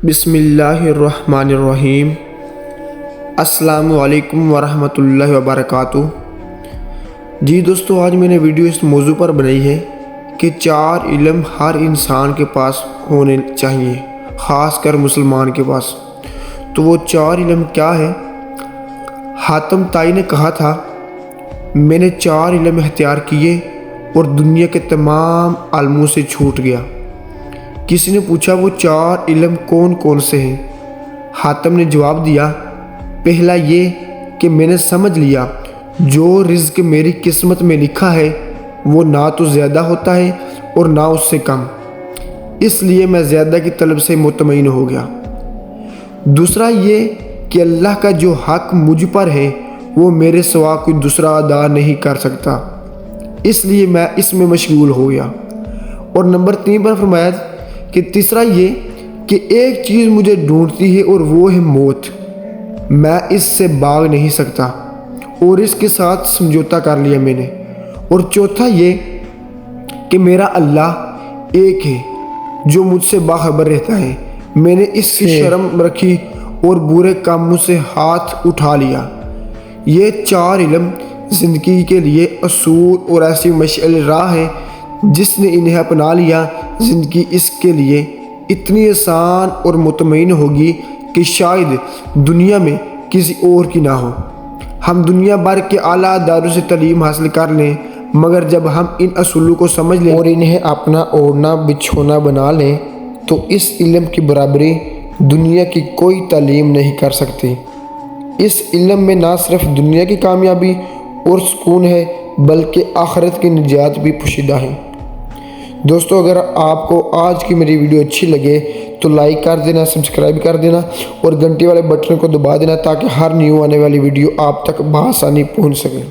بسم اللہ الرحمن الرحیم۔ السلام علیکم ورحمۃ اللہ وبرکاتہ۔ جی دوستو، آج میں نے ویڈیو اس موضوع پر بنائی ہے کہ 4 علم ہر انسان کے پاس ہونے چاہیے، خاص کر مسلمان کے پاس۔ تو وہ 4 علم کیا ہے؟ حاتم طائی نے کہا تھا، میں نے 4 علم اختیار کیے اور دنیا کے تمام عالموں سے چھوٹ گیا۔ کسی نے پوچھا وہ 4 علم کون کون سے ہیں؟ حاتم نے جواب دیا، پہلا یہ کہ میں نے سمجھ لیا جو رزق میری قسمت میں لکھا ہے وہ نہ تو زیادہ ہوتا ہے اور نہ اس سے کم، اس لیے میں زیادہ کی طلب سے مطمئن ہو گیا۔ دوسرا یہ کہ اللہ کا جو حق مجھ پر ہے وہ میرے سوا کوئی دوسرا ادا نہیں کر سکتا، اس لیے میں اس میں مشغول ہو گیا۔ اور نمبر 3 پر فرمایا کہ تیسرا یہ کہ ایک چیز مجھے ڈھونڈتی ہے اور وہ ہے موت، میں اس سے بھاگ نہیں سکتا اور اس کے ساتھ سمجھوتا کر لیا میں نے۔ اور چوتھا یہ کہ میرا اللہ ایک ہے جو مجھ سے باخبر رہتا ہے، میں نے اس سے شرم رکھی اور برے کاموں سے ہاتھ اٹھا لیا۔ یہ 4 علم زندگی کے لیے اصول اور ایسی مشعل راہ ہے، جس نے انہیں اپنا لیا زندگی اس کے لیے اتنی آسان اور مطمئن ہوگی کہ شاید دنیا میں کسی اور کی نہ ہو۔ ہم دنیا بھر کے اعلیٰ اداروں سے تعلیم حاصل کر لیں، مگر جب ہم ان اصولوں کو سمجھ لیں اور انہیں اپنا اوڑھنا بچھونا بنا لیں تو اس علم کی برابری دنیا کی کوئی تعلیم نہیں کر سکتی۔ اس علم میں نہ صرف دنیا کی کامیابی اور سکون ہے بلکہ آخرت کی نجات بھی پوشیدہ ہے۔ دوستو، اگر آپ کو آج کی میری ویڈیو اچھی لگے تو لائک کر دینا، سبسکرائب کر دینا اور گھنٹی والے بٹن کو دبا دینا تاکہ ہر نیو آنے والی ویڈیو آپ تک بآسانی پہنچ سکے۔